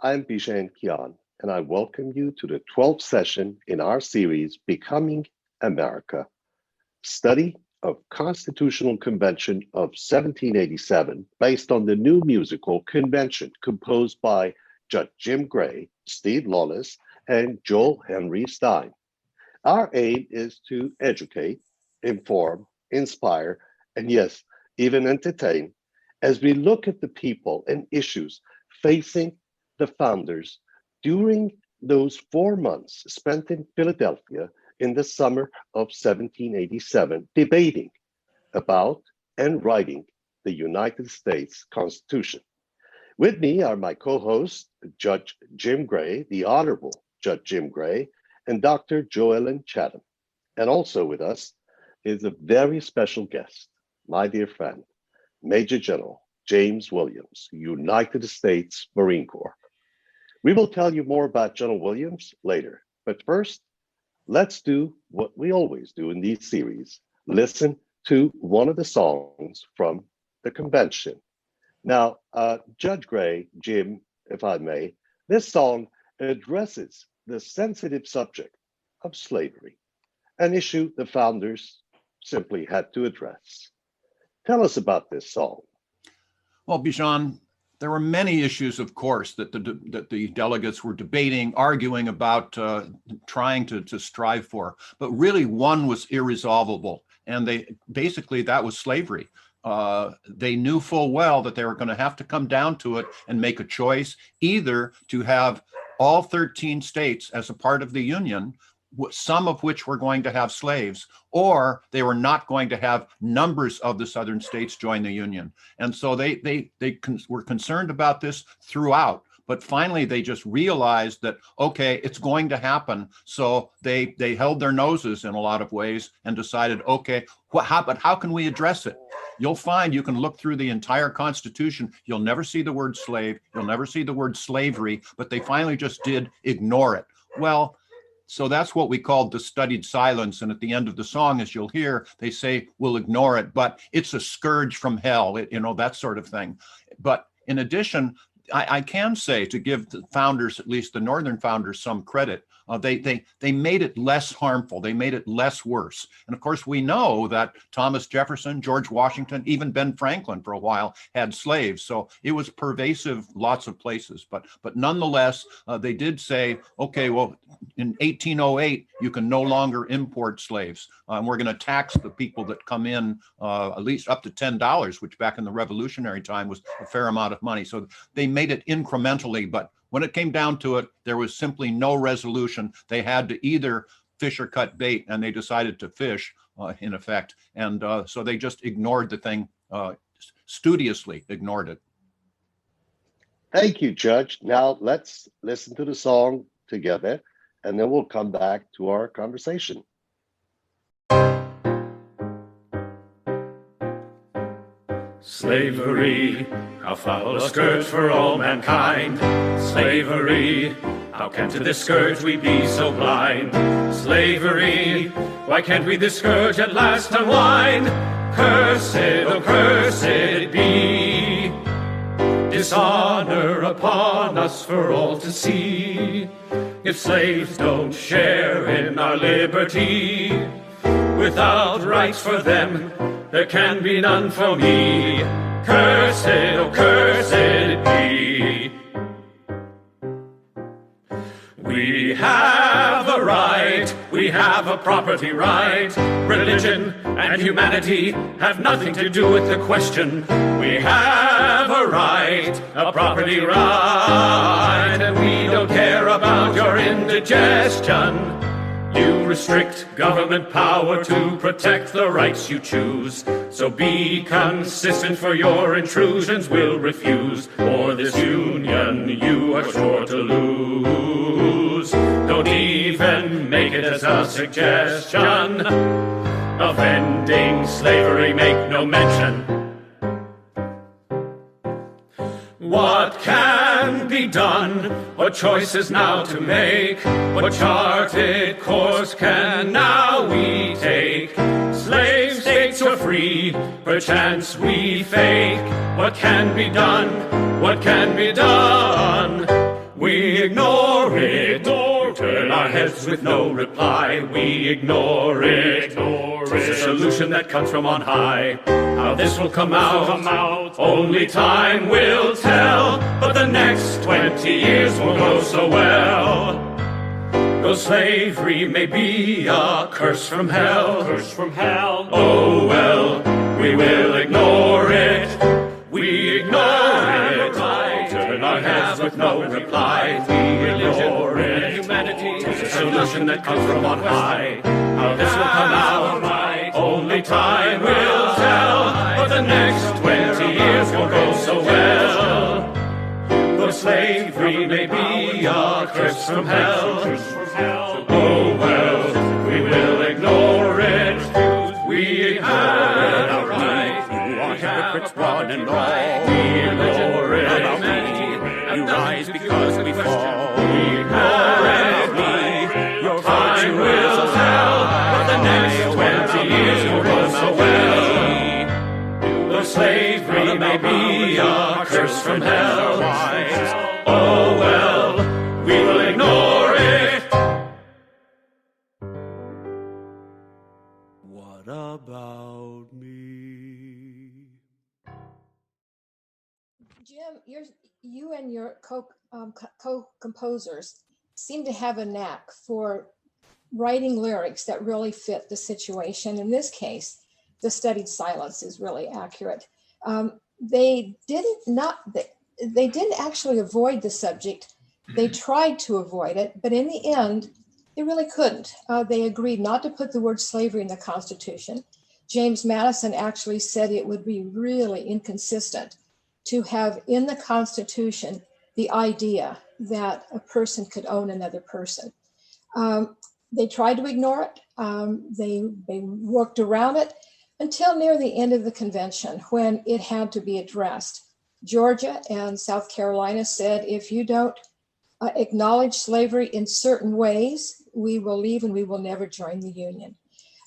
I'm Bishan Kian, and I welcome you to the 12th session in our series, Becoming America, study of Constitutional Convention of 1787, based on the new musical Convention, composed by Judge Jim Gray, Steve Lawless, and Joel Henry Stein. Our aim is to educate, inform, inspire, and yes, even entertain, as we look at the people and issues facing the founders during those 4 months spent in Philadelphia in the summer of 1787, debating about and writing the United States Constitution. With me are my co-hosts, Judge Jim Gray, the Honorable Judge Jim Gray, and Dr. Joellen Chatham. And also with us is a very special guest, my dear friend, Major General James Williams, United States Marine Corps. We will tell you more about General Williams later, but first, let's do what we always do in these series, listen to one of the songs from the convention. Now, Judge Gray, Jim, if I may, this song addresses the sensitive subject of slavery, an issue the founders simply had to address. Tell us about this song. Well, Bijan, there were many issues, of course, that the delegates were debating, arguing about, trying to strive for. But really, one was irresolvable, and that was slavery. They knew full well that they were going to have to come down to it and make a choice, either to have all 13 states as a part of the Union, some of which were going to have slaves, or they were not going to have numbers of the southern states join the Union. And so they were concerned about this throughout. But finally, they just realized that, okay, it's going to happen. So they held their noses in a lot of ways and decided, okay, but how can we address it? You'll find you can look through the entire Constitution. You'll never see the word slave. You'll never see the word slavery, but they finally just did ignore it. Well, so that's what we called the studied silence. And at the end of the song, as you'll hear, they say, we'll ignore it, but it's a scourge from hell, that sort of thing. But in addition, I can say, to give the founders, at least the Northern founders, some credit, they made it less harmful. They made it less worse. And of course, we know that Thomas Jefferson, George Washington, even Ben Franklin for a while had slaves. So it was pervasive lots of places. But nonetheless, they did say, okay, well, in 1808, you can no longer import slaves. And we're going to tax the people that come in at least up to $10, which back in the Revolutionary time was a fair amount of money. So they made it incrementally, but when it came down to it, there was simply no resolution. They had to either fish or cut bait, and they decided to fish, in effect. And so they just ignored the thing, studiously ignored it. Thank you, Judge. Now let's listen to the song together, and then we'll come back to our conversation. Slavery, how foul a scourge for all mankind. Slavery, how can to this scourge we be so blind? Slavery, why can't we this scourge at last unwind? Cursed, oh cursed it be, dishonor upon us for all to see. If slaves don't share in our liberty, without rights for them, there can be none for me. Cursed, oh cursed it be. We have a right, we have a property right. Religion and humanity have nothing to do with the question. We have a right, a property right, and we don't care about your indigestion. You restrict government power to protect the rights you choose. So be consistent, for your intrusions will refuse. Or this union you are sure to lose. Don't even make it as a suggestion. Of ending slavery, make no mention. What can be done? What choices now to make? What charted course can now we take? Slave states or free, perchance we fake. What can be done? What can be done? We ignore it. We turn our heads with no reply. We ignore it. It's a solution that comes from on high. How this will come out, only time will tell. But the next 20 years won't go so well. Though slavery may be a curse from hell, oh well, we will ignore it. We ignore it. Turn our heads with no reply. We ignore it. Humanity is a solution that comes from on high. How this will come out, only time will tell. But the next 20 years won't go so well. Though slavery may be a curse from hell, oh well, we will ignore it. We have our right. We are hypocrites one and all. We ignore it. You rise because we fall. We ignore it. Your time will tell. But the next 20 years will go so well. Though slavery may be a curse from hell, oh well, we will ignore it. What about me? Jim, you and your co-composers seem to have a knack for writing lyrics that really fit the situation. In this case, the studied silence is really accurate. They didn't actually avoid the subject. They tried to avoid it, but in the end, they really couldn't. They agreed not to put the word slavery in the Constitution. James Madison actually said it would be really inconsistent to have in the Constitution the idea that a person could own another person. They tried to ignore it. They worked around it until near the end of the convention when it had to be addressed. Georgia and South Carolina said, if you don't acknowledge slavery in certain ways, we will leave and we will never join the Union.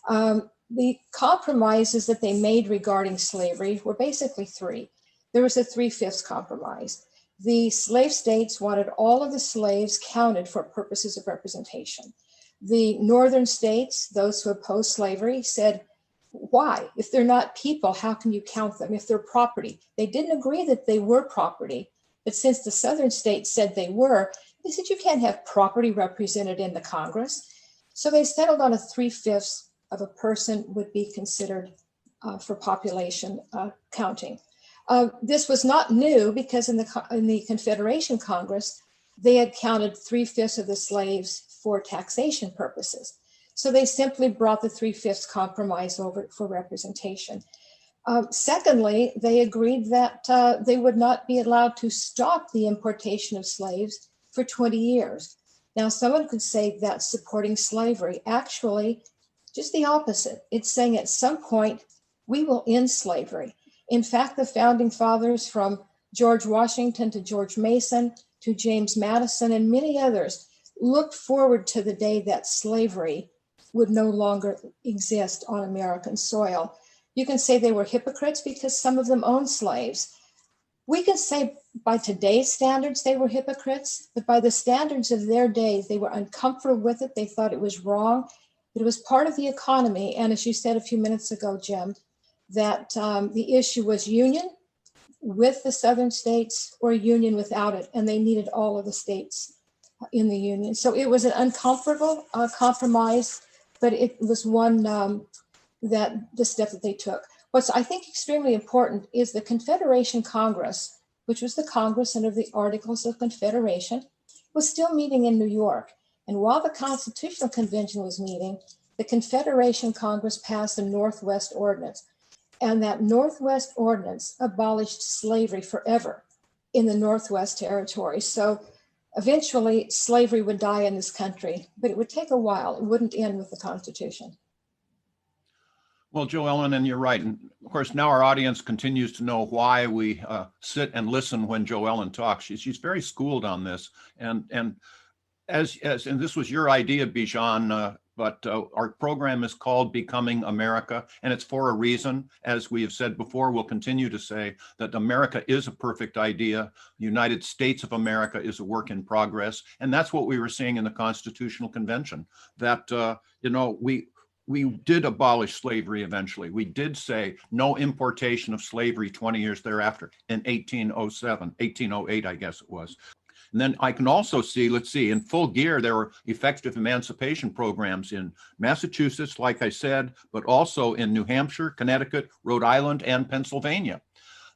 The compromises that they made regarding slavery were basically three. There was a 3/5 compromise. The slave states wanted all of the slaves counted for purposes of representation. The northern states, those who opposed slavery, said, why? If they're not people, how can you count them? If they're property. They didn't agree that they were property, but since the southern states said they were, they said you can't have property represented in the Congress. So they settled on a 3/5 of a person would be considered for population counting. This was not new because in the Confederation Congress, they had counted 3/5 of the slaves for taxation purposes. So they simply brought the 3/5 compromise over for representation. Secondly, they agreed that they would not be allowed to stop the importation of slaves for 20 years. Now, someone could say that's supporting slavery. Actually, just the opposite. It's saying at some point, we will end slavery. In fact, the founding fathers from George Washington to George Mason to James Madison and many others looked forward to the day that slavery would no longer exist on American soil. You can say they were hypocrites because some of them owned slaves. We can say by today's standards they were hypocrites, but by the standards of their day, they were uncomfortable with it. They thought it was wrong, but it was part of the economy. And as you said a few minutes ago, Jim, that the issue was union with the southern states or union without it, and they needed all of the states in the union. So it was an uncomfortable compromise, but it was one that the step that they took. What's I think extremely important is the Confederation Congress, which was the Congress under the Articles of Confederation, was still meeting in New York. And while the Constitutional Convention was meeting, the Confederation Congress passed the Northwest Ordinance. And that Northwest Ordinance abolished slavery forever in the Northwest Territory. So eventually slavery would die in this country, but it would take a while. It wouldn't end with the Constitution. Well, Joellen, and you're right. And of course, now our audience continues to know why we sit and listen when Joellen talks. She's very schooled on this. And this was your idea, Bijan, but our program is called Becoming America, and it's for a reason. As we have said before, we'll continue to say that America is a perfect idea. The United States of America is a work in progress. And that's what we were seeing in the Constitutional Convention, that, we did abolish slavery eventually. We did say no importation of slavery 20 years thereafter in 1808, I guess it was. And then I can also see, let's see, in full gear, there were effective emancipation programs in Massachusetts, like I said, but also in New Hampshire, Connecticut, Rhode Island, and Pennsylvania.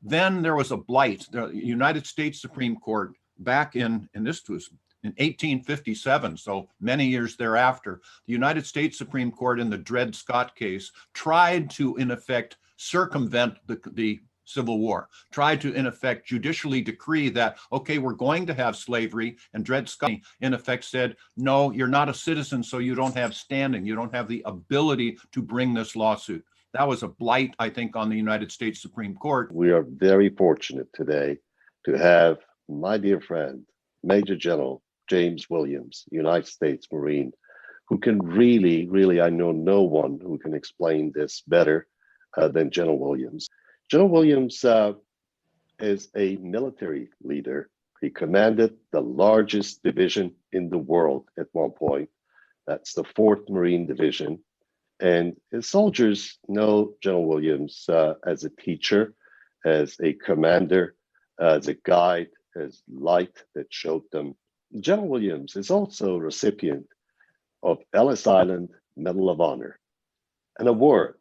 Then there was a blight. The United States Supreme Court back and this was in 1857, so many years thereafter, the United States Supreme Court in the Dred Scott case tried to, in effect, circumvent the Civil War, tried to, in effect, judicially decree that, okay, we're going to have slavery. And Dred Scott, in effect, said, no, you're not a citizen, so you don't have standing. You don't have the ability to bring this lawsuit. That was a blight, I think, on the United States Supreme Court. We are very fortunate today to have my dear friend, Major General James Williams, United States Marine, who can really, I know no one who can explain this better than General Williams. General Williams is a military leader. He commanded the largest division in the world at one point. That's the 4th Marine Division. And his soldiers know General Williams as a teacher, as a commander, as a guide, as light that showed them. General Williams is also a recipient of Ellis Island Medal of Honor, an award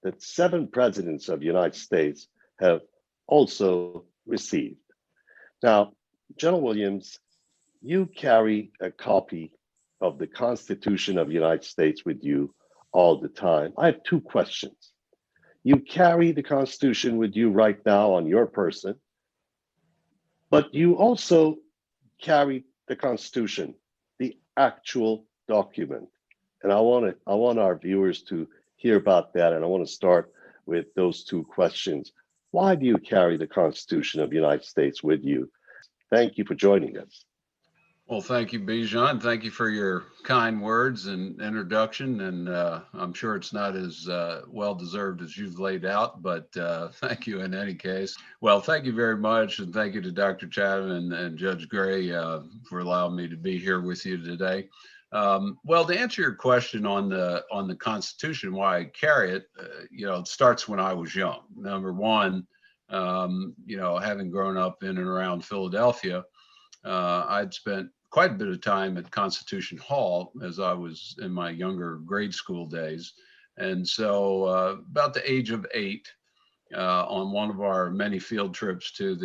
that 7 presidents of the United States have also received. Now, General Williams, you carry a copy of the Constitution of the United States with you all the time. I have 2 questions. You carry the Constitution with you right now on your person, but you also carry the Constitution, the actual document. And I want our viewers to hear about that. And I want to start with those 2 questions. Why do you carry the Constitution of the United States with you? Thank you for joining us. Well, thank you, Bijan. Thank you for your kind words and introduction. And I'm sure it's not as well-deserved as you've laid out, but thank you in any case. Well, thank you very much. And thank you to Dr. Chatham and Judge Gray for allowing me to be here with you today. Well, to answer your question on the Constitution, why I carry it, it starts when I was young. Number one, having grown up in and around Philadelphia, I'd spent quite a bit of time at Constitution Hall as I was in my younger grade school days. And so about the age of 8, on one of our many field trips to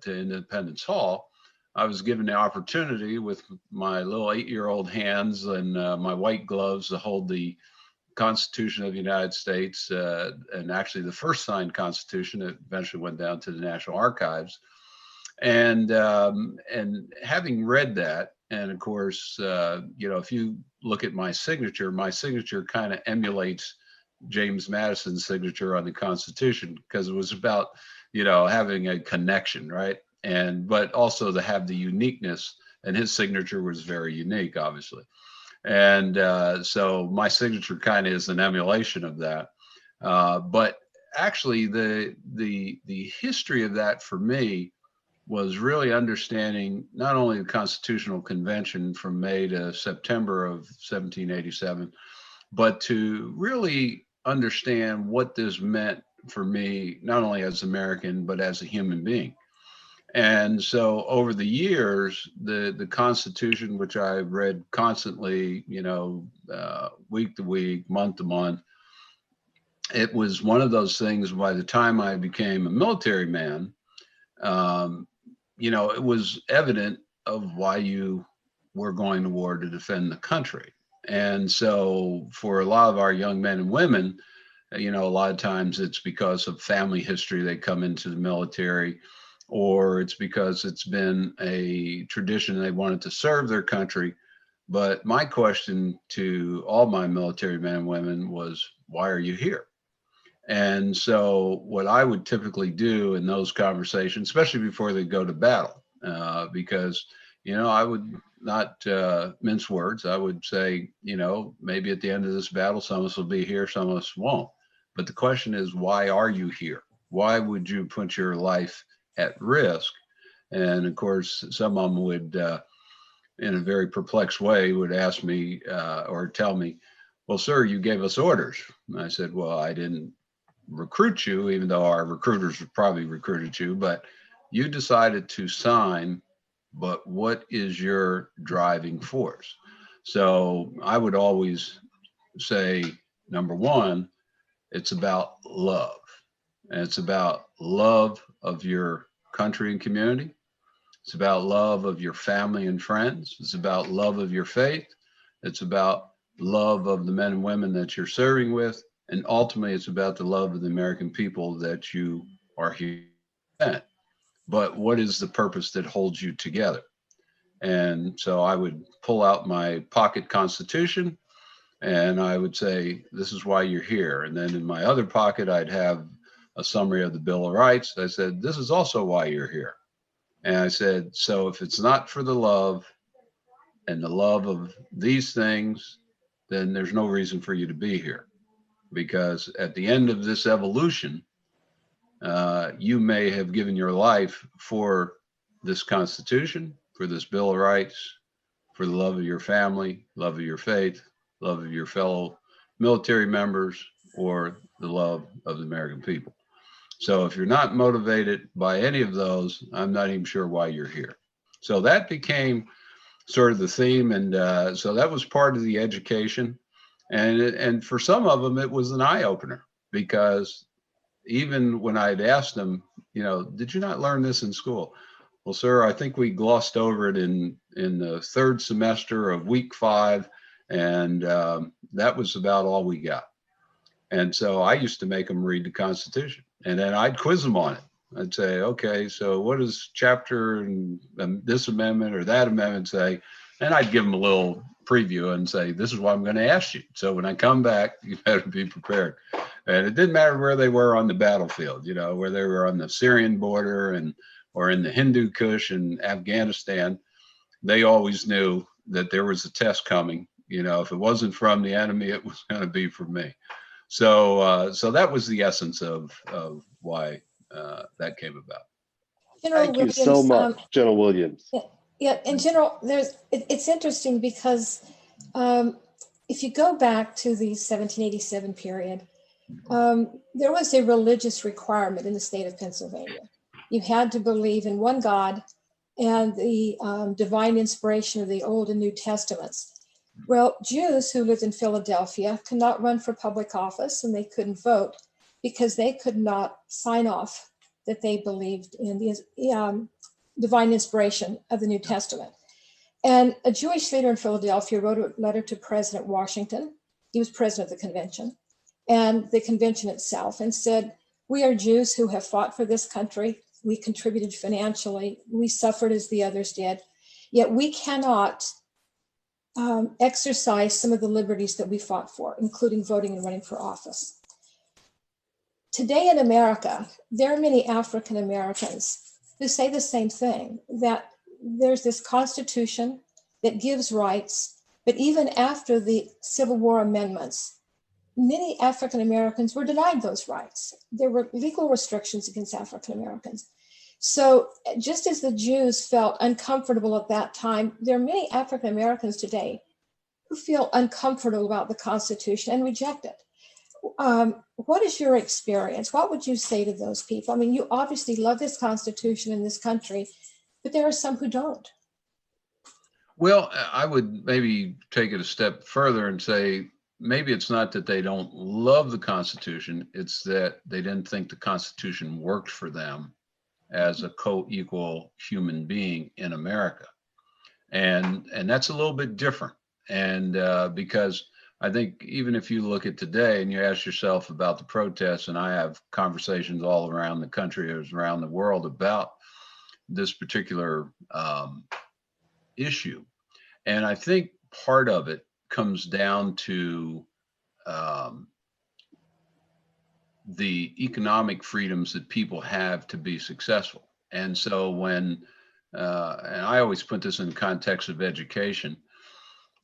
Independence Hall, I was given the opportunity with my little 8-year-old hands and my white gloves to hold the Constitution of the United States, and actually the first signed Constitution that eventually went down to the National Archives. And having read that, and of course, if you look at my signature kind of emulates James Madison's signature on the Constitution, because it was about, having a connection, right? But also to have the uniqueness, and his signature was very unique, obviously. And so my signature kind of is an emulation of that. But actually, the history of that for me was really understanding not only the Constitutional Convention from May to September of 1787, but to really understand what this meant for me, not only as an American, but as a human being. And so over the years, the Constitution, which I read constantly, week to week, month to month, it was one of those things. By the time I became a military man, it was evident of why you were going to war to defend the country. And so for a lot of our young men and women, a lot of times it's because of family history, they come into the military, or it's because it's been a tradition they wanted to serve their country. But my question to all my military men and women was, why are you here? And so what I would typically do in those conversations, especially before they go to battle, because, I would not mince words. I would say, maybe at the end of this battle, some of us will be here, some of us won't. But the question is, why are you here? Why would you put your life at risk? And of course, some of them would, in a very perplexed way, would ask me or tell me, well, sir, you gave us orders. And I said, well, I didn't recruit you, even though our recruiters probably recruited you, but you decided to sign. But what is your driving force? So I would always say, number one, it's about love. And it's about love of your country and community. It's about love of your family and friends. It's about love of your faith. It's about love of the men and women that you're serving with. And ultimately, it's about the love of the American people that you are here at. But what is the purpose that holds you together? And so I would pull out my pocket constitution and I would say, this is why you're here. And then in my other pocket, I'd have a summary of the Bill of Rights. I said, this is also why you're here. And I said, so if it's not for the love and the love of these things, then there's no reason for you to be here. Because at the end of this evolution, you may have given your life for this Constitution, for this Bill of Rights, for the love of your family, love of your faith, love of your fellow military members, or the love of the American people. So if you're not motivated by any of those, I'm not even sure why you're here. So that became sort of the theme. And so that was part of the education. And for some of them, it was an eye opener, because even when I'd asked them, did you not learn this in school? Well, sir, I think we glossed over it in the third semester of week 5. And that was about all we got. And so I used to make them read the Constitution, and then I'd quiz them on it. I'd say, okay, so what does chapter and this amendment or that amendment say? And I'd give them a little preview and say, this is what I'm going to ask you. So when I come back, you better be prepared. And it didn't matter where they were on the battlefield, where they were on the Syrian border or in the Hindu Kush in Afghanistan. They always knew that there was a test coming. If it wasn't from the enemy, it was going to be from me. So that was the essence of why that came about. General Thank Williams, you so much, General Williams. Yeah, in general, it's interesting because if you go back to the 1787 period, there was a religious requirement in the state of Pennsylvania. You had to believe in one God and the divine inspiration of the Old and New Testaments. Well, Jews who lived in Philadelphia could not run for public office, and they couldn't vote because they could not sign off that they believed in the divine inspiration of the New Testament. And a Jewish leader in Philadelphia wrote a letter to President Washington. He was president of the convention and the convention itself, and said, we are Jews who have fought for this country. We contributed financially. We suffered as the others did. Yet we cannot exercise some of the liberties that we fought for, including voting and running for office. Today in America, there are many African Americans who say the same thing, that there's this Constitution that gives rights, but even after the Civil War amendments, many African Americans were denied those rights. There were legal restrictions against African Americans. So just as the Jews felt uncomfortable at that time, there are many African Americans today who feel uncomfortable about the Constitution and reject it. What is your experience? What would you say to those people? I mean, you obviously love this Constitution in this country, but there are some who don't. Well, I would maybe take it a step further and say, maybe it's not that they don't love the Constitution, it's that they didn't think the Constitution worked for them as a co-equal human being in America. And that's a little bit different. And because I think even if you look at today and you ask yourself about the protests, and I have conversations all around the country or around the world about this particular issue. And I think part of it comes down to the economic freedoms that people have to be successful. And so when and I always put this in the context of education,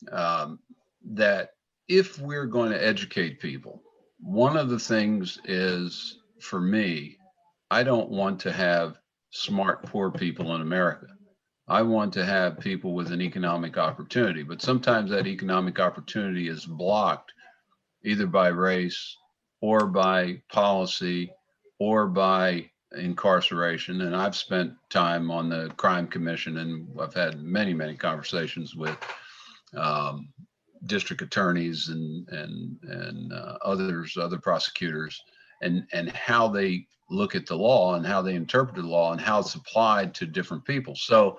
that if we're going to educate people, one of the things is, for me, I don't want to have smart, poor people in America. I want to have people with an economic opportunity, but sometimes that economic opportunity is blocked either by race or by policy or by incarceration. And I've spent time on the crime commission, and I've had many, many conversations with district attorneys and other prosecutors, and how they look at the law and how they interpret the law and how it's applied to different people. So,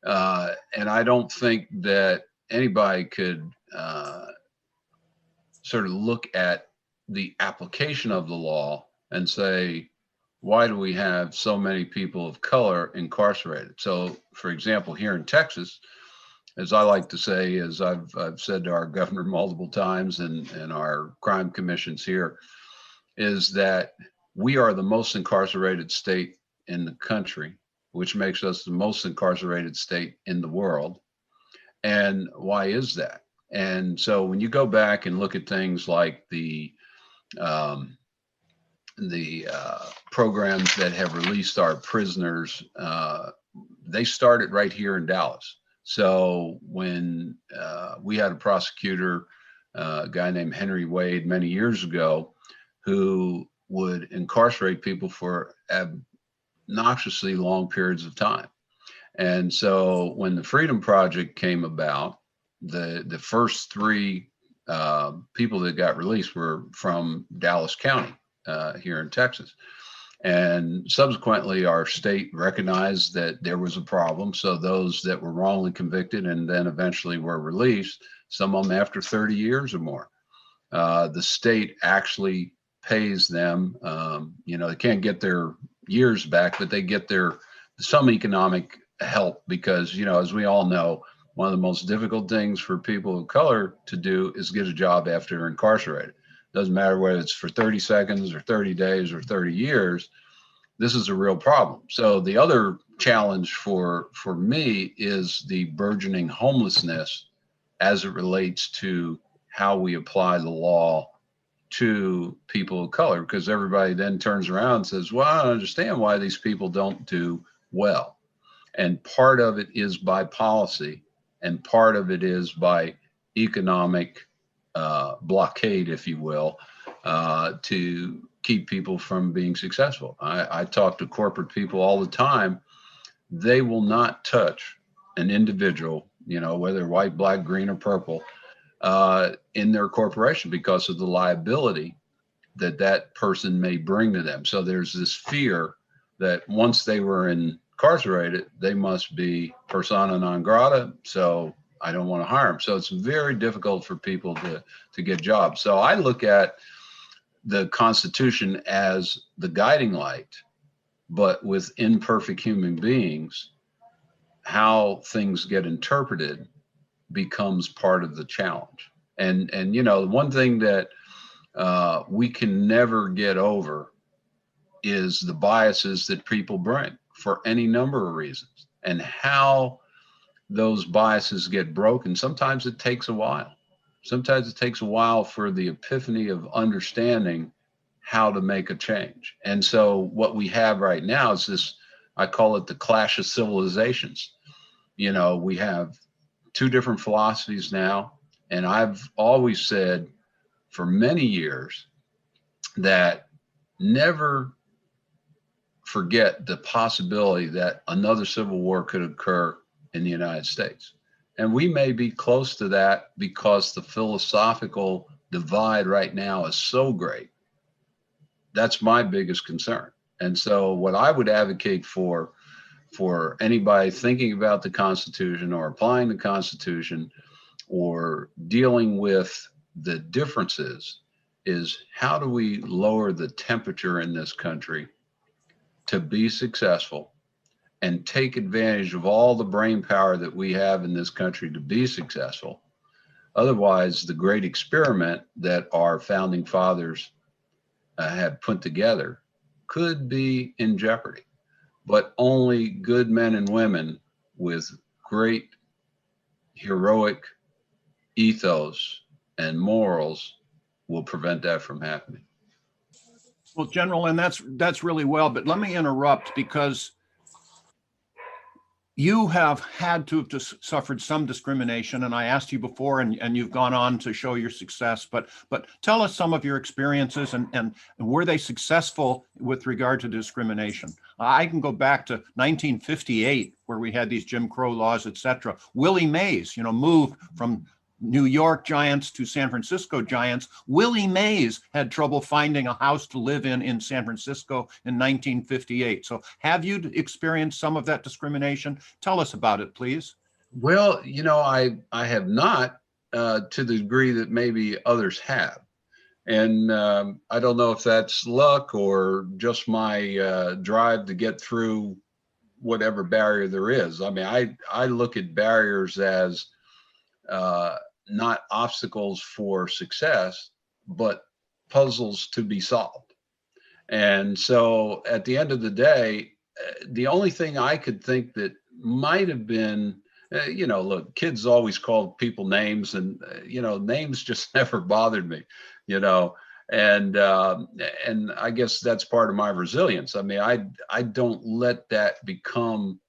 and I don't think that anybody could sort of look at the application of the law and say, why do we have so many people of color incarcerated? So, for example, here in Texas, as I like to say, as I've said to our governor multiple times and our crime commissions here, is that we are the most incarcerated state in the country, which makes us the most incarcerated state in the world. And why is that? And so when you go back and look at things like the programs that have released our prisoners, they started right here in Dallas. So when we had a prosecutor, a guy named Henry Wade many years ago, who would incarcerate people for obnoxiously long periods of time. And so when the Freedom Project came about, the first three people that got released were from Dallas County here in Texas. And subsequently, our state recognized that there was a problem. So those that were wrongly convicted and then eventually were released, some of them after 30 years or more, the state actually pays them. They can't get their years back, but they get some economic help because, as we all know, one of the most difficult things for people of color to do is get a job after they're incarcerated. Doesn't matter whether it's for 30 seconds or 30 days or 30 years. This is a real problem. So the other challenge for me is the burgeoning homelessness as it relates to how we apply the law to people of color, because everybody then turns around and says, well, I don't understand why these people don't do well. And part of it is by policy, and part of it is by economic blockade, if you will, to keep people from being successful. I talk to corporate people all the time. They will not touch an individual, whether white, black, green, or purple, in their corporation because of the liability that person may bring to them. So there's this fear that once they were incarcerated, they must be persona non grata. So I don't want to hire them. So it's very difficult for people to get jobs. So I look at the Constitution as the guiding light, but with imperfect human beings, how things get interpreted becomes part of the challenge. And one thing that we can never get over is the biases that people bring for any number of reasons, and how those biases get broken. Sometimes it takes a while. Sometimes it takes a while for the epiphany of understanding how to make a change. And so what we have right now is this, I call it the clash of civilizations. We have two different philosophies now. And I've always said for many years that never forget the possibility that another civil war could occur in the United States. And we may be close to that because the philosophical divide right now is so great. That's my biggest concern. And so what I would advocate for anybody thinking about the Constitution or applying the Constitution or dealing with the differences is, how do we lower the temperature in this country to be successful and take advantage of all the brain power that we have in this country to be successful? Otherwise, the great experiment that our founding fathers had put together could be in jeopardy. but only good men and women with great heroic ethos and morals will prevent that from happening. Well, General, and that's really well, but let me interrupt, because you have had to have suffered some discrimination, and I asked you before, and you've gone on to show your success, but tell us some of your experiences, and were they successful with regard to discrimination? I can go back to 1958, where we had these Jim Crow laws, et cetera. Willie Mays, moved from New York Giants to San Francisco Giants. Willie Mays had trouble finding a house to live in San Francisco in 1958. So have you experienced some of that discrimination? Tell us about it, please. Well, I have not to the degree that maybe others have. And I don't know if that's luck or just my drive to get through whatever barrier there is. I mean, I look at barriers as not obstacles for success, but puzzles to be solved. And so at the end of the day, the only thing I could think that might have been, look, kids always called people names, and, names just never bothered me, and I guess that's part of my resilience. I mean, I don't let that become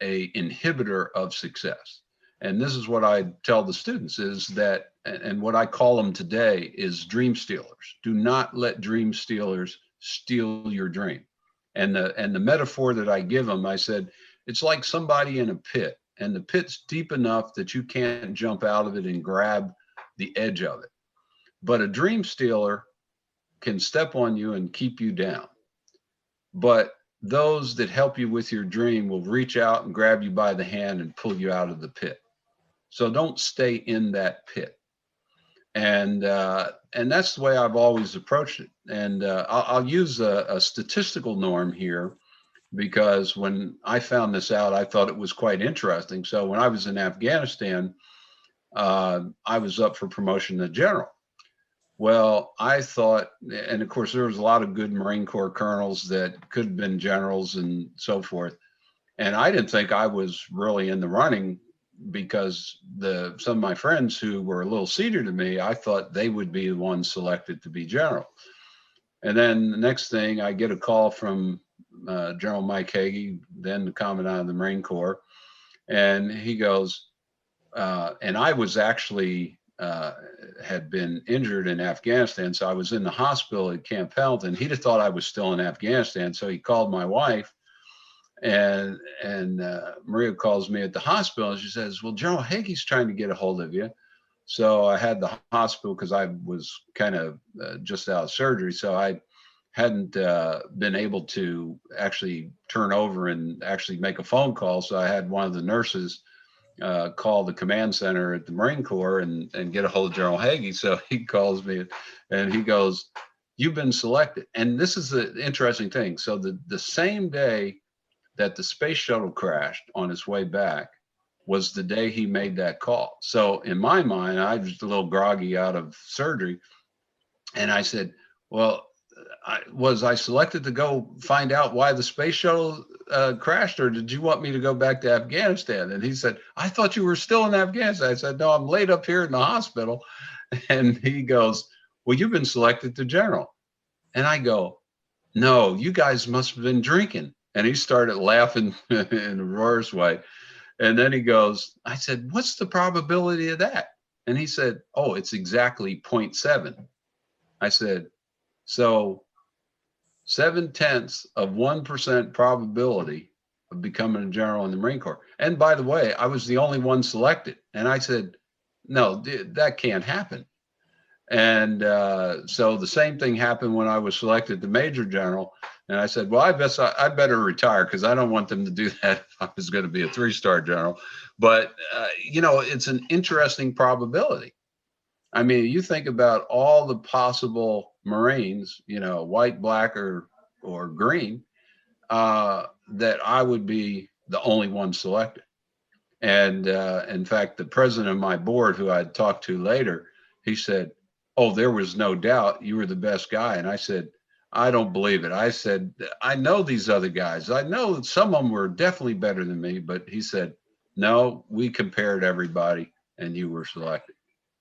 a inhibitor of success. And this is what I tell the students is that, and what I call them today is dream stealers. Do not let dream stealers steal your dream. And the metaphor that I give them, I said, it's like somebody in a pit, and the pit's deep enough that you can't jump out of it and grab the edge of it. But a dream stealer can step on you and keep you down. But those that help you with your dream will reach out and grab you by the hand and pull you out of the pit. So don't stay in that pit. And that's the way I've always approached it. And I'll use a statistical norm here, because when I found this out, I thought it was quite interesting. So when I was in Afghanistan, I was up for promotion to general. Well, I thought, and of course, there was a lot of good Marine Corps colonels that could have been generals and so forth. And I didn't think I was really in the running, because some of my friends who were a little senior to me, I thought they would be the ones selected to be general. And then the next thing, I get a call from General Mike Hagee, then the Commandant of the Marine Corps. And he goes, and I was actually had been injured in Afghanistan. So I was in the hospital at Camp Health, and he'd have thought I was still in Afghanistan. So he called my wife, and Maria calls me at the hospital, and she says, well, General Hagee's trying to get a hold of you. So I had the hospital, because I was kind of just out of surgery. So I hadn't been able to actually turn over and actually make a phone call. So I had one of the nurses call the command center at the Marine Corps and get a hold of General Hagee. So he calls me and he goes, you've been selected. And this is the interesting thing. So the same day that the space shuttle crashed on its way back was the day he made that call. So in my mind, I was a little groggy out of surgery. And I said, well, was I selected to go find out why the space shuttle crashed, or did you want me to go back to Afghanistan? And he said, I thought you were still in Afghanistan. I said, no, I'm laid up here in the hospital. And he goes, well, you've been selected to general. And I go, no, you guys must have been drinking. And he started laughing in a roar's way. And then he goes, I said, what's the probability of that? And he said, oh, it's exactly 0.7. I said, so 0.7% probability of becoming a general in the Marine Corps. And by the way, I was the only one selected. And I said, no, that can't happen. And so the same thing happened when I was selected to Major General. And I said, well, I better retire, because I don't want them to do that if I was going to be a 3-star general. But, it's an interesting probability. I mean, you think about all the possible Marines, white, black, or green, that I would be the only one selected. And in fact, the president of my board, who I'd talked to later, he said, oh, there was no doubt you were the best guy. And I said, I don't believe it. I said, I know these other guys. I know that some of them were definitely better than me, but he said, no, we compared everybody and you were selected.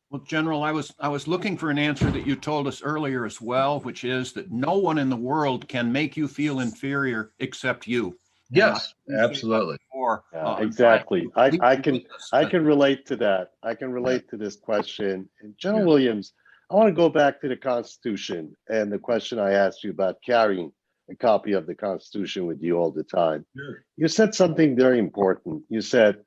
Well, General, I was looking for an answer that you told us earlier as well, which is that no one in the world can make you feel inferior except you. Yes, absolutely. Yeah, exactly. I can I relate to that. I can relate to this question. And General Yeah. Williams, I want to go back to the Constitution and the question I asked you about carrying a copy of the Constitution with you all the time. Sure. You said something very important. You said,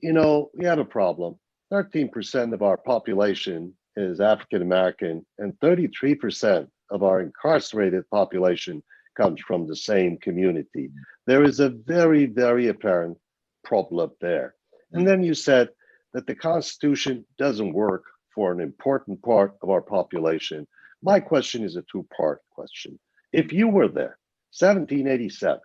you know, we have a problem. 13% of our population is African American, and 33% of our incarcerated population comes from the same community. There is a very, very apparent problem there. And then you said that the Constitution doesn't work for an important part of our population. My question is a two-part question. If you were there, 1787,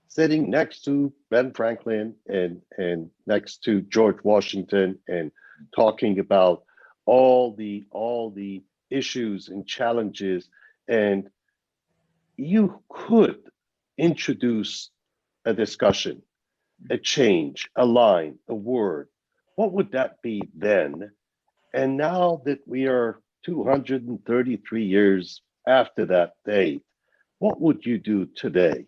sitting next to Ben Franklin and next to George Washington and talking about all the issues and challenges, and you could introduce a discussion, a change, a line, a word, what would that be then? And now that we are 233 years after that date, what would you do today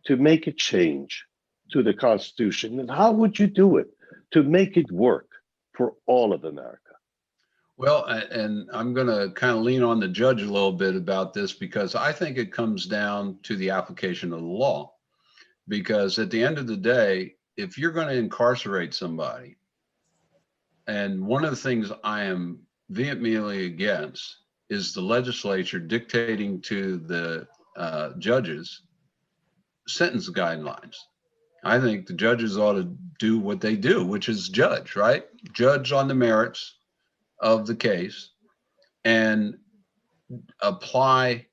to make a change to the Constitution? And how would you do it to make it work for all of America? Well, and I'm going to kind of lean on the judge a little bit about this, because I think it comes down to the application of the law. Because at the end of the day, if you're going to incarcerate somebody, and one of the things I am vehemently against is the legislature dictating to the judges sentence guidelines. I think the judges ought to do what they do, which is judge, right? Judge on the merits of the case and apply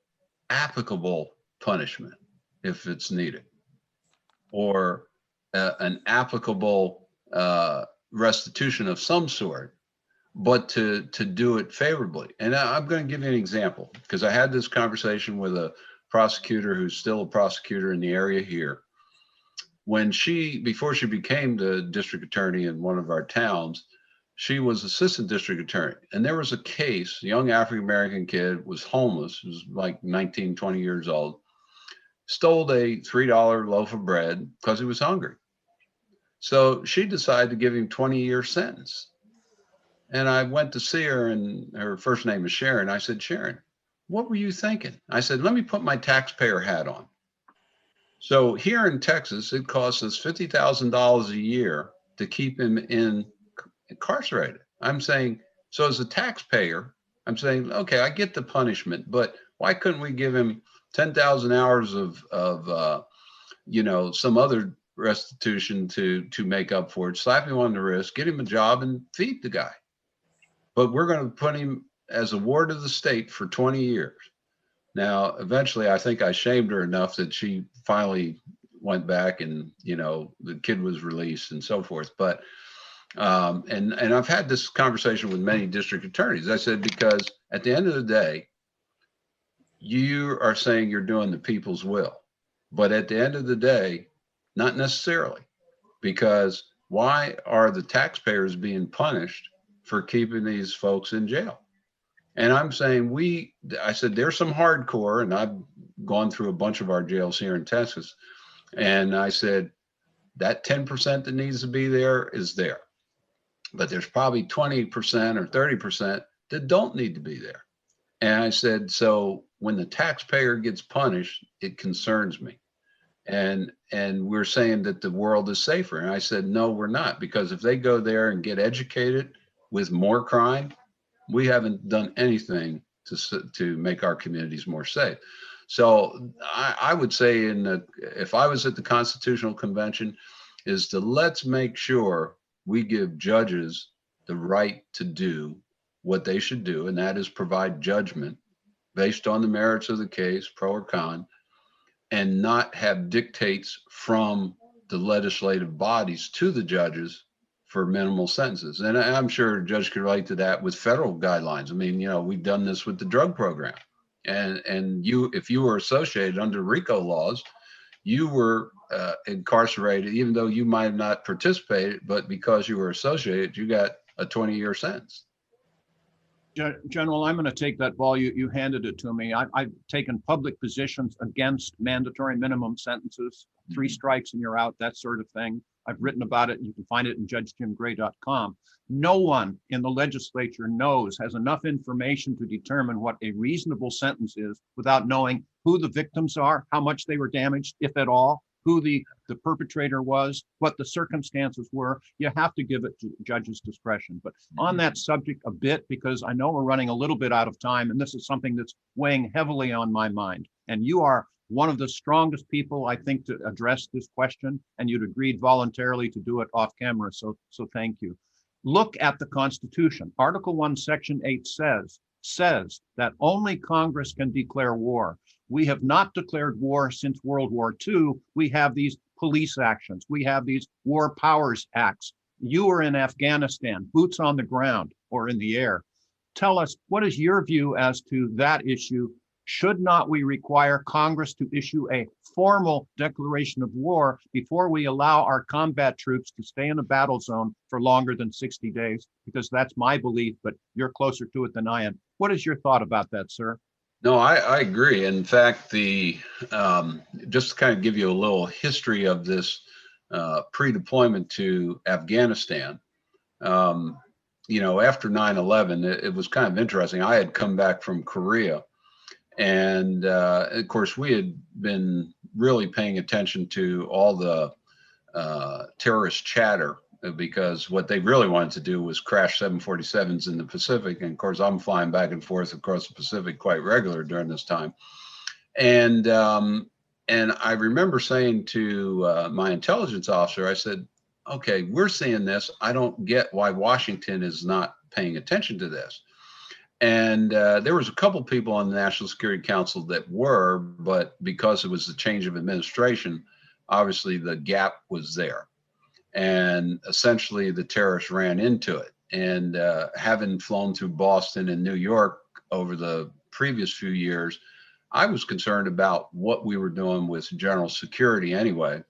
applicable punishment if it's needed, or an applicable restitution of some sort, but to do it favorably. And I'm going to give you an example, because I had this conversation with a prosecutor who's still a prosecutor in the area here. Before she became the district attorney in one of our towns, she was assistant district attorney. And there was a case, a young African-American kid was homeless, was like 19, 20 years old, stole a $3 loaf of bread because he was hungry. So she decided to give him 20-year sentence. And I went to see her, and her first name is Sharon. I said, Sharon, what were you thinking? I said, let me put my taxpayer hat on. So here in Texas, it costs us $50,000 a year to keep him incarcerated. I'm saying, so as a taxpayer, I'm saying, okay, I get the punishment, but why couldn't we give him 10,000 hours of some other restitution to make up for it, slap him on the wrist, get him a job, and feed the guy. But we're going to put him as a ward of the state for 20 years. Now, eventually, I think I shamed her enough that she finally went back, and the kid was released and so forth. But and I've had this conversation with many district attorneys. I said, because at the end of the day, you are saying you're doing the people's will, but at the end of the day, not necessarily, because why are the taxpayers being punished for keeping these folks in jail? And I'm saying I said, there's some hardcore, and I've gone through a bunch of our jails here in Texas. And I said, that 10% that needs to be there is there, but there's probably 20% or 30% that don't need to be there. And I said, so when the taxpayer gets punished, it concerns me. And we're saying that the world is safer. And I said, no, we're not, because if they go there and get educated with more crime, we haven't done anything to make our communities more safe. So I would say, if I was at the Constitutional Convention, is to let's make sure we give judges the right to do what they should do, and that is provide judgment based on the merits of the case, pro or con, and not have dictates from the legislative bodies to the judges for minimal sentences. And I'm sure a judge could relate to that with federal guidelines. I mean, we've done this with the drug program. And you, if you were associated under RICO laws, you were incarcerated, even though you might have not participated, but because you were associated, you got a 20-year sentence. General, I'm going to take that ball. You handed it to me. I've taken public positions against mandatory minimum sentences, 3 strikes and you're out, that sort of thing. I've written about it. You can find it in judgejimgray.com. No one in the legislature has enough information to determine what a reasonable sentence is without knowing who the victims are, how much they were damaged, if at all, who the perpetrator was, what the circumstances were. You have to give it to judge's discretion. But on that subject a bit, because I know we're running a little bit out of time, and this is something that's weighing heavily on my mind. And you are one of the strongest people, I think, to address this question, and you'd agreed voluntarily to do it off camera. So thank you. Look at the Constitution. Article 1, Section 8 says that only Congress can declare war. We have not declared war since World War II. We have these police actions. We have these war powers acts. You are in Afghanistan, boots on the ground or in the air. Tell us, what is your view as to that issue? Should not we require Congress to issue a formal declaration of war before we allow our combat troops to stay in a battle zone for longer than 60 days? Because that's my belief, but you're closer to it than I am. What is your thought about that, sir? No, I agree. In fact, just to kind of give you a little history of this pre-deployment to Afghanistan, after 9/11, it was kind of interesting. I had come back from Korea, and of course, we had been really paying attention to all the terrorist chatter, because what they really wanted to do was crash 747s in the Pacific. And of course, I'm flying back and forth across the Pacific quite regular during this time. And I remember saying to my intelligence officer, I said, okay, we're seeing this. I don't get why Washington is not paying attention to this. And there was a couple people on the National Security Council that were, but because it was the change of administration, obviously the gap was there. And essentially the terrorists ran into it. And having flown through Boston and New York over the previous few years, I was concerned about what we were doing with general security anyway.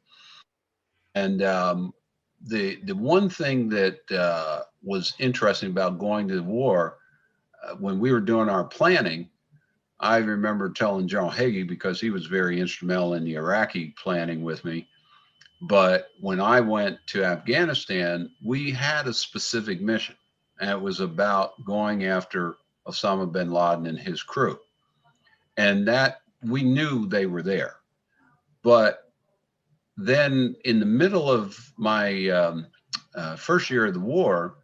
And the one thing that was interesting about going to the war, when we were doing our planning, I remember telling General Hagee, because he was very instrumental in the Iraqi planning with me. But when I went to Afghanistan, we had a specific mission, and it was about going after Osama bin Laden and his crew. And that we knew they were there. But then in the middle of my first year of the war,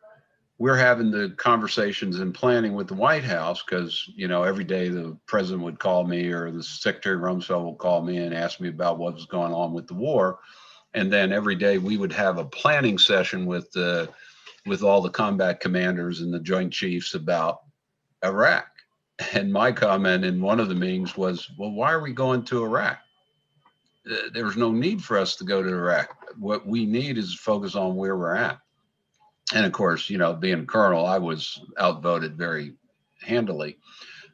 we're having the conversations and planning with the White House, because, every day the president would call me, or the Secretary Rumsfeld would call me and ask me about what was going on with the war. And then every day we would have a planning session with all the combat commanders and the Joint Chiefs about Iraq. And my comment in one of the meetings was, well, why are we going to Iraq? There's no need for us to go to Iraq. What we need is to focus on where we're at. And of course, being a colonel, I was outvoted very handily.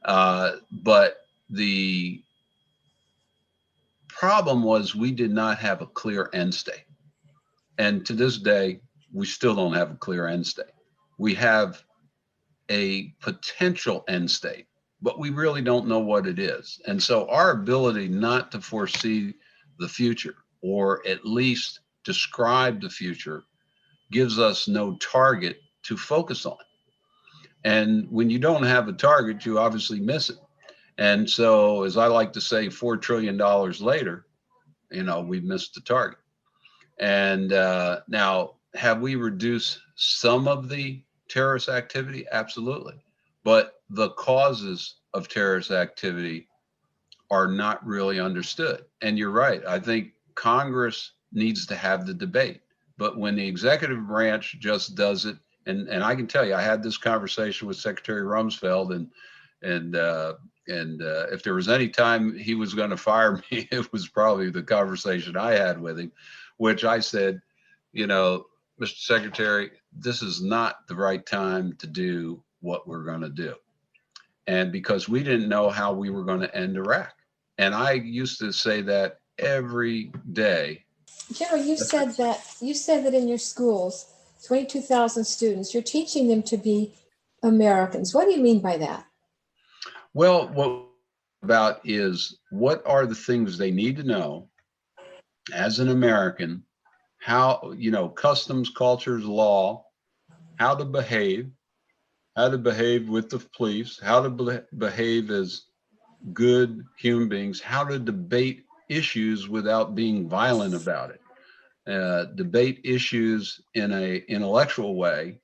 But the problem was we did not have a clear end state. And to this day, we still don't have a clear end state. We have a potential end state, but we really don't know what it is. And so our ability not to foresee the future, or at least describe the future, gives us no target to focus on. And when you don't have a target, you obviously miss it. And so, as I like to say, $4 trillion later, we've missed the target. And now, have we reduced some of the terrorist activity? Absolutely. But the causes of terrorist activity are not really understood. And you're right. I think Congress needs to have the debate. But when the executive branch just does it, and I can tell you, I had this conversation with Secretary Rumsfeld, and if there was any time he was going to fire me, it was probably the conversation I had with him, which I said, Mr. Secretary, this is not the right time to do what we're going to do. And because we didn't know how we were going to end Iraq. And I used to say that every day. General, you said that in your schools, 22,000 students, you're teaching them to be Americans. What do you mean by that? Well, what about is what are the things they need to know as an American, how, customs, cultures, law, how to behave with the police, how to behave as good human beings, how to debate issues without being violent about it, debate issues in a intellectual way,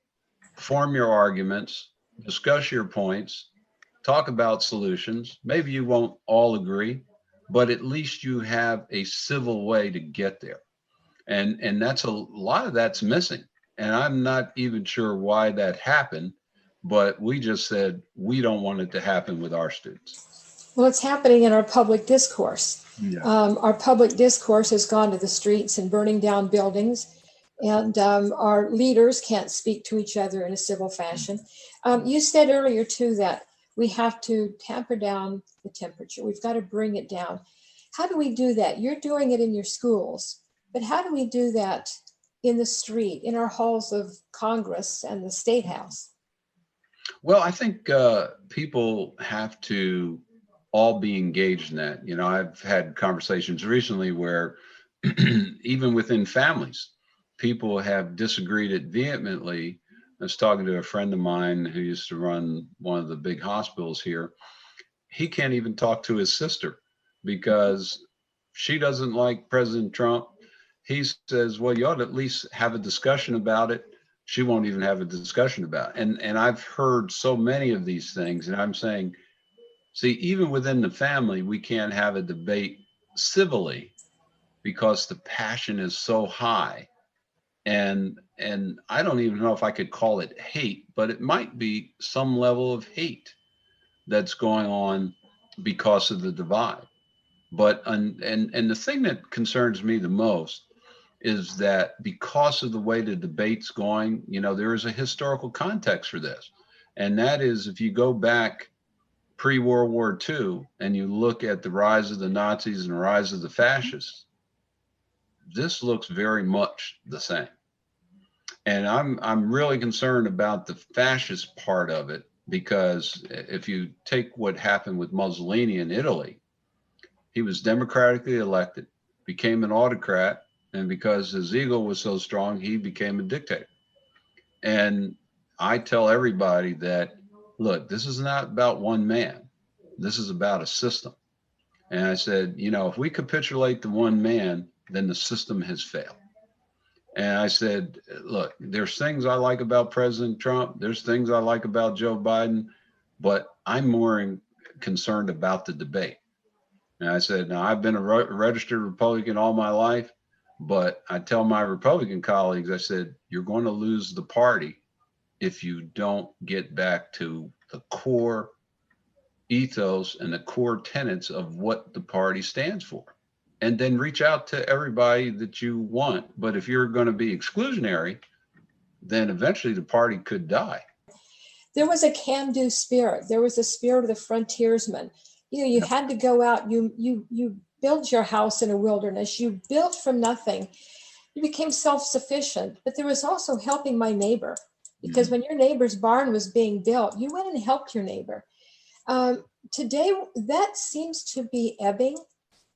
form your arguments, discuss your points, talk about solutions. Maybe you won't all agree, but at least you have a civil way to get there. And that's a lot of that's missing. And I'm not even sure why that happened, but we just said we don't want it to happen with our students. Well, it's happening in our public discourse. Yeah. Our public discourse has gone to the streets and burning down buildings, and our leaders can't speak to each other in a civil fashion. You said earlier, too, that we have to tamper down the temperature. We've got to bring it down. How do we do that? You're doing it in your schools, but how do we do that in the street, in our halls of Congress and the State House? Well, I think people have to all be engaged in that. I've had conversations recently where even within families, people have disagreed it vehemently. I was talking to a friend of mine who used to run one of the big hospitals here. He can't even talk to his sister because she doesn't like President Trump. He says, well, you ought to at least have a discussion about it. She won't even have a discussion about it. And I've heard so many of these things, and I'm saying, see, even within the family, we can't have a debate civilly because the passion is so high. And I don't even know if I could call it hate, but it might be some level of hate that's going on because of the divide. But and the thing that concerns me the most is that because of the way the debate's going, there is a historical context for this. And that is, if you go back pre-World War II and you look at the rise of the Nazis and the rise of the fascists, this looks very much the same. And I'm really concerned about the fascist part of it, because if you take what happened with Mussolini in Italy, he was democratically elected, became an autocrat, and because his ego was so strong, he became a dictator. And I tell everybody that, look, this is not about one man. This is about a system. And I said, if we capitulate to one man, then the system has failed. And I said, look, there's things I like about President Trump. There's things I like about Joe Biden, but I'm more concerned about the debate. And I said, now I've been a registered Republican all my life, but I tell my Republican colleagues, I said, you're going to lose the party if you don't get back to the core ethos and the core tenets of what the party stands for. And then reach out to everybody that you want. But if you're going to be exclusionary, then eventually the party could die. There was a can-do spirit. There was a spirit of the frontiersman. You had to go out. You built your house in a wilderness. You built from nothing. You became self-sufficient. But there was also helping my neighbor, because when your neighbor's barn was being built, you went and helped your neighbor. Today, that seems to be ebbing.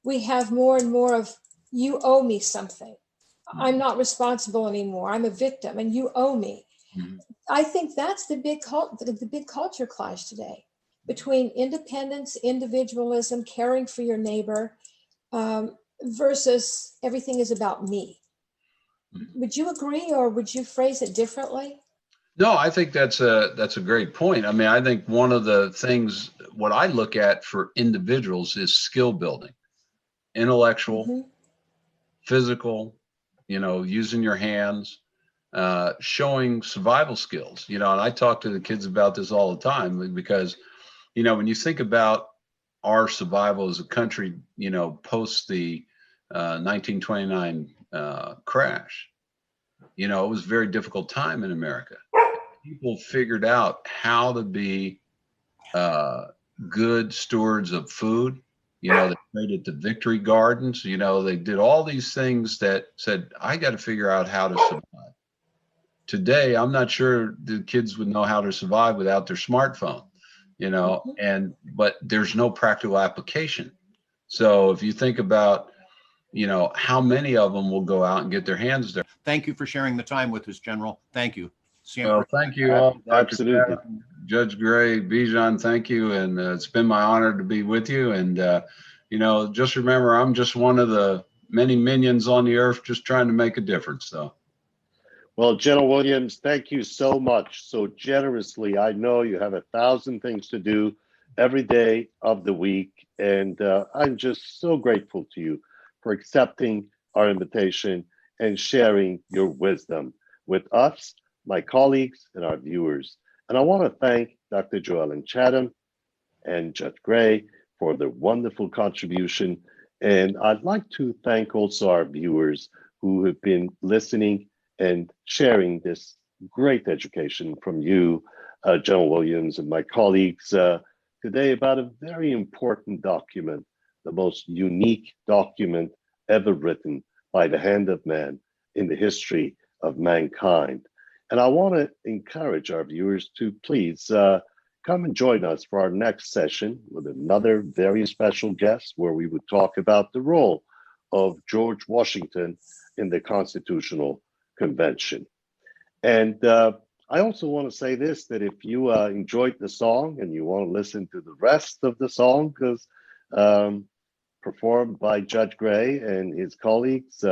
We have more and more of, you owe me something. I'm not responsible anymore. I'm a victim and you owe me. Mm-hmm. I think that's the big culture clash today between independence, individualism, caring for your neighbor, versus everything is about me. Mm-hmm. Would you agree, or would you phrase it differently? No, I think that's a great point. I mean, I think one of the things, what I look at for individuals is skill building. Intellectual, mm-hmm. physical, using your hands, showing survival skills, and I talk to the kids about this all the time, because, when you think about our survival as a country, post the 1929 crash, it was a very difficult time in America. People figured out how to be good stewards of food. You know, they created the victory gardens. You know, they did all these things that said, I got to figure out how to survive. Today, I'm not sure the kids would know how to survive without their smartphone, you know, but there's no practical application. So if you think about, you know, how many of them will go out and get their hands dirty. Thank you for sharing the time with us, General. Thank you. Well, thank you all, Dr. Absolutely. Chatham, Judge Gray, Bijan, thank you. And it's been my honor to be with you. And, you know, just remember, I'm just one of the many minions on the earth just trying to make a difference. So. Well, General Williams, thank you so much, so generously. I know you have 1,000 things to do every day of the week, and I'm just so grateful to you for accepting our invitation and sharing your wisdom with us, my colleagues, and our viewers. And I want to thank Dr. Joellen Chatham and Judge Gray for their wonderful contribution. And I'd like to thank also our viewers who have been listening and sharing this great education from you, General Williams, and my colleagues today about a very important document, the most unique document ever written by the hand of man in the history of mankind. And I want to encourage our viewers to please come and join us for our next session with another very special guest, where we would talk about the role of George Washington in the Constitutional Convention. And I also want to say this, that if you enjoyed the song and you want to listen to the rest of the song, because performed by Judge Gray and his colleagues,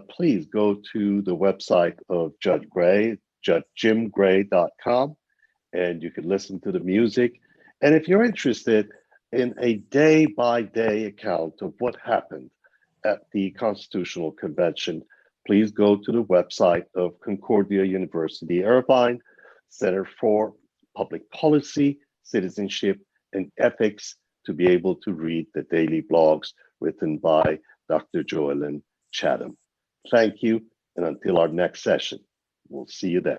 please go to the website of Judge Gray, judgejimgray.com, and you can listen to the music. And if you're interested in a day-by-day account of what happened at the Constitutional Convention, please go to the website of Concordia University Irvine Center for Public Policy, Citizenship, and Ethics to be able to read the daily blogs written by Dr. Joellen Chatham. Thank you, and until our next session, we'll see you then.